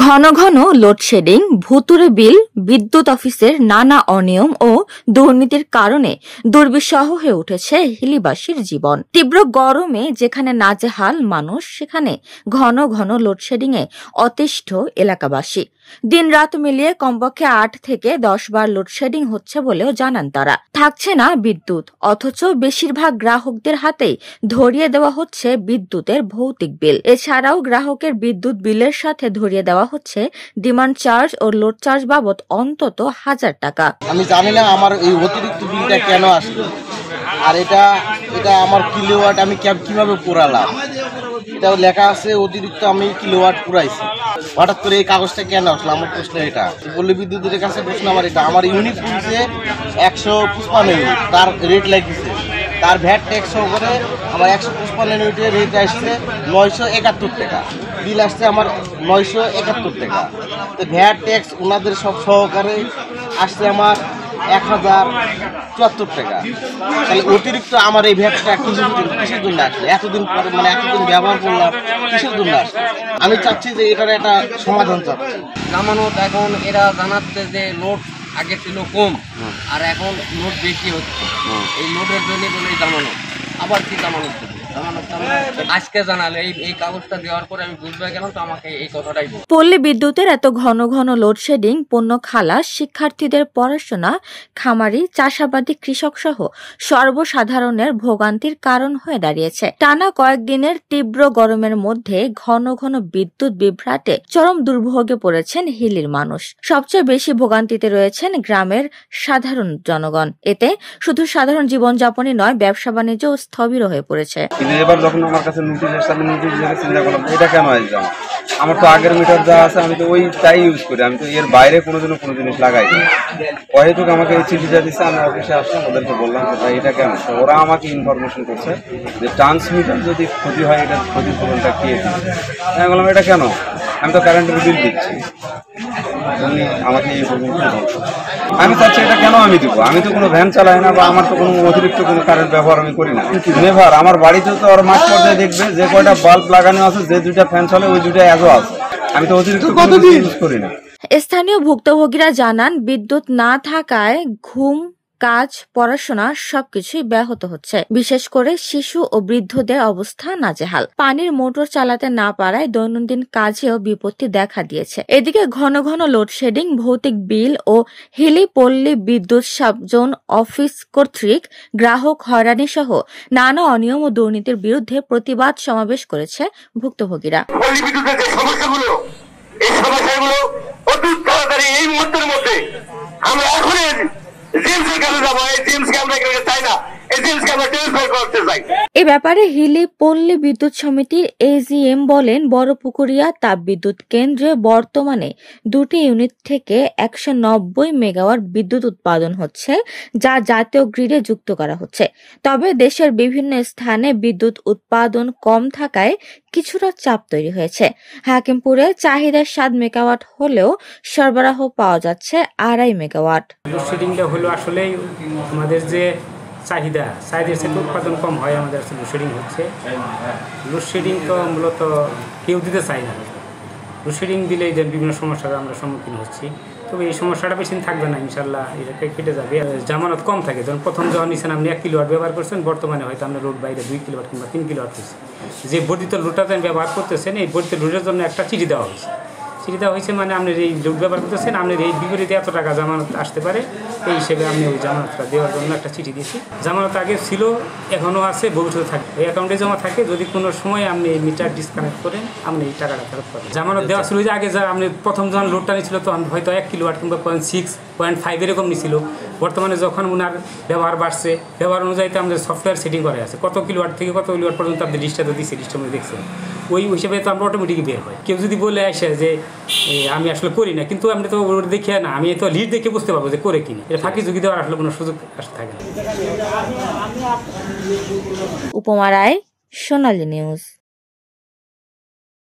ঘন ঘন লোডশেডিং, ভুতুড়ে বিল, বিদ্যুৎ অফিসের নানা অনিয়ম ও দুর্নীতির কারণে দুর্বিষহ হয়ে উঠেছে হিলিবাসীর জীবন। তীব্র গরমে যেখানে নাজেহাল মানুষ, সেখানে ঘন ঘন লোডশেডিং এ অতিষ্ঠ এলাকাবাসী। দিন রাত মিলিয়ে কমপক্ষে 8 থেকে 10 বার লোডশেডিং হচ্ছে বলেও জানান তারা। থাকছে না বিদ্যুৎ, অথচ বেশিরভাগ গ্রাহকদের হাতেই ধরিয়ে দেওয়া হচ্ছে বিদ্যুতের ভৌতিক বিল। এছাড়াও গ্রাহকের বিদ্যুৎ বিলের সাথে ধরিয়ে দেওয়া হচ্ছে ডিমান্ড চার্জ ও লোড চার্জ বাবদ অন্তত 1000 টাকা। আমি জানি না আমার এই অতিরিক্ত বিলটা কেন আসলো, আর এটা আমার কিলোওয়াট আমি কিভাবে পুরালাম। এটাও লেখা আছে অতিরিক্ত আমি কিলোওয়াট পুরাইছি, হঠাৎ করে এই কাগজটা কেন আসলো? আমার প্রশ্ন এটা। পল্লী বিদ্যুতের কাছে প্রশ্ন আমার এটা। আমার ইউনিট পুড়ছে 155 ইউনিট, তার রেট লাগিয়েছে, তার ভ্যাট ট্যাক্স করে আমার 155 ইউনিটের রেট আসছে 971 টাকা, বিল আসছে আমার 971 টাকা। তো ভ্যাট ট্যাক্স ওনাদের সব সহকারে আসছে আমার 1074 টাকা। তাহলে অতিরিক্ত আমার এই ভ্যাটটা কিসের জন্য আসলে? এতদিন পরে মানে এতদিন ব্যবহার করলাম, কিসের জন্য আসলে? আমি চাচ্ছি যে এটার একটা সমাধান চাচ্ছি। জামানত এখন এরা জানাচ্ছে যে লোড আগে ছিল কম আর এখন লোড বেশি হচ্ছে, এই লোডের জন্য বলে জামানত। আবার কি জামানত দেবে? আজকে জানালে এই কাগজটা দেওয়ার পরে আমি বুঝতে গেলাম, তো আমাকে এই কথাটাই বল। পল্লী বিদ্যুতের এত ঘন ঘন লোডশেডিং পণ্য খালাস, শিক্ষার্থীদের পড়াশোনা, খামারি, চাষাবাদী, কৃষক সহ সর্বসাধারণের ভোগান্তির কারণ হয়ে দাঁড়িয়েছে। টানা কয়েকদিনের তীব্র গরমের মধ্যে ঘন ঘন বিদ্যুৎ বিভ্রাটে চরম দুর্ভোগে পড়েছেন হিলির মানুষ। সবচেয়ে বেশি ভোগান্তিতে রয়েছেন গ্রামের সাধারণ জনগণ। এতে শুধু সাধারণ জীবনযাপনই নয়, ব্যবসা বাণিজ্য স্থবির হয়ে পড়েছে। এবার যখন আমার কাছে নোটিশ আসছে, আমি নোটিশ দেখে চিন্তা করলাম এটা কেন আসলাম। আমার তো আগের মিটার যা আছে আমি তো ওইটাই ইউজ করি, আমি তো এর বাইরে কোনো জিনিস লাগাই না। অহেতুক আমাকে এই চিঠিটা দিচ্ছে, আমি অফিসে আসলাম, ওদেরকে বললাম যে ভাই এটা কেন। ওরা আমাকে ইনফরমেশন করছে যে ট্রান্সমিটার যদি ক্ষতি হয় এটা ক্ষতিপূরণটা কে দিচ্ছে। আমি বললাম এটা কেন, আমি তো কারেন্টের বিল দিচ্ছি, উনি আমাকে এই আমি চাচ্ছি এটা কেন আমি দিব। আমি তো কোনো ভ্যান চালাই না বা আমার তো কোনো অতিরিক্ত কোনো কারেন্ট ব্যবহার আমি করি না। নেভার আমার বাড়িতে তো আর মাঠ পর্যায়ে দেখবে যে কয়টা বাল্ব লাগানো আছে, যে 2টা ফ্যান চলে ওই 2টা এজও আছে। আমি তো অতিরিক্ত ইউজ করি না। স্থানীয় ভুক্তভোগীরা জানান, বিদ্যুৎ না থাকায় ঘুম, কাজ, পড়াশোনা সবকিছুই ব্যাহত হচ্ছে। বিশেষ করে শিশু ও বৃদ্ধদের অবস্থা নাজেহাল। পানির মোটর চালাতে না পারায় দৈনন্দিন কাজেও বিপত্তি দেখা দিয়েছে। এদিকে ঘন ঘন লোডশেডিং, ভৌতিক বিল ও হিলি পল্লী বিদ্যুৎ সাবজোন অফিস কর্তৃক গ্রাহক হয়রানি সহ নানা অনিয়ম ও দুর্নীতির বিরুদ্ধে প্রতিবাদ সমাবেশ করেছে ভুক্তভোগীরা। এ ব্যাপারে হিলি পল্লী বিদ্যুৎ সমিতির এজিএম বলেন, বড়পুকুরিয়া তাপবিদ্যুৎ কেন্দ্রে বর্তমানে 2টি ইউনিট থেকে 190 মেগাওয়াট বিদ্যুৎ উৎপাদন হচ্ছে, যা জাতীয় গ্রিডে যুক্ত করা হচ্ছে। তবে দেশের বিভিন্ন স্থানে বিদ্যুৎ উৎপাদন কম থাকায় কিছুটা চাপ তৈরি হয়েছে। হাকিমপুরে চাহিদা 7 মেগাওয়াট হলেও সরবরাহ পাওয়া যাচ্ছে 2.5 মেগাওয়াট। লোডশেডিংটা হলো আসলে আমাদের যে চাহিদার সাথে উৎপাদন কম হয়, আমাদের লোডশেডিং হচ্ছে। লোডশেডিং তো মূলত কেউ দিতে চায় না। লোডশেডিং দিলেই বিভিন্ন সমস্যার আমরা সম্মুখীন হচ্ছি। তবে এই সমস্যাটা বেশি থাকবে না, ইনশাল্লাহ এটা কেটে যাবে। জামানত কম থাকে, যখন প্রথম যখন নিচ্ছেন আপনি 1 কিলোওয়াট ব্যবহার করছেন, বর্তমানে হয়তো আমরা লোড বাইরে 2 কিলোওয়াট কিংবা 3 কিলোওয়াট করছি। যে বর্ধিত লোডটা ব্যবহার করতেছেন, এই বর্ধিত লোডের জন্য একটা চিঠি দেওয়া হয়েছে। চিঠি দেওয়া হয়েছে মানে আপনি এই লোড ব্যবহার করতেছেন, আপনার এই বিপরীতে এত টাকা জামানত আসতে পারে, এই হিসেবে আমি ওই জামানতটা দেওয়ার জন্য একটা চিঠি দিয়েছি। জামানত আগে ছিল, এখনও আছে, ভবিষ্যতে থাকে। এই অ্যাকাউন্টে জমা থাকে, যদি কোনো সময় আপনি এই মিটার ডিসকানেক্ট করেন আপনি এই টাকাটা ফেরত পাবেন। জামানত দেওয়া ছিল যে আগে যা আপনি প্রথম যখন লোডটা নিয়েছিল তখন হয়তো 1 কিলোওয়াট কিংবা 0.6, 0.5 এরকম নিয়েছিল। বর্তমানে যখন ওনার ব্যবহার বাড়ছে, ব্যবহার অনুযায়ী তো আমাদের সফটওয়্যার সেটিং করা আছে, কত কিলোওয়াট থেকে কত কিলোওয়াট পর্যন্ত আপনি লিস্টটা দিচ্ছে, লিস্টের মধ্যে দেখছেন, ওই হিসেবে তো আমরা অটোমেটিক বের হয়। কেউ যদি বলে আসে যে আমি আসলে করি না, কিন্তু আমি তো দেখে না, আমি তো লিস্ট দেখে বুঝতে পারবো যে করে কিনা। এটা ফাঁকি ঝুঁকি দেওয়ার আসলে কোনো সুযোগ থাকে না। উপমা রায়, সোনালী নিউজ।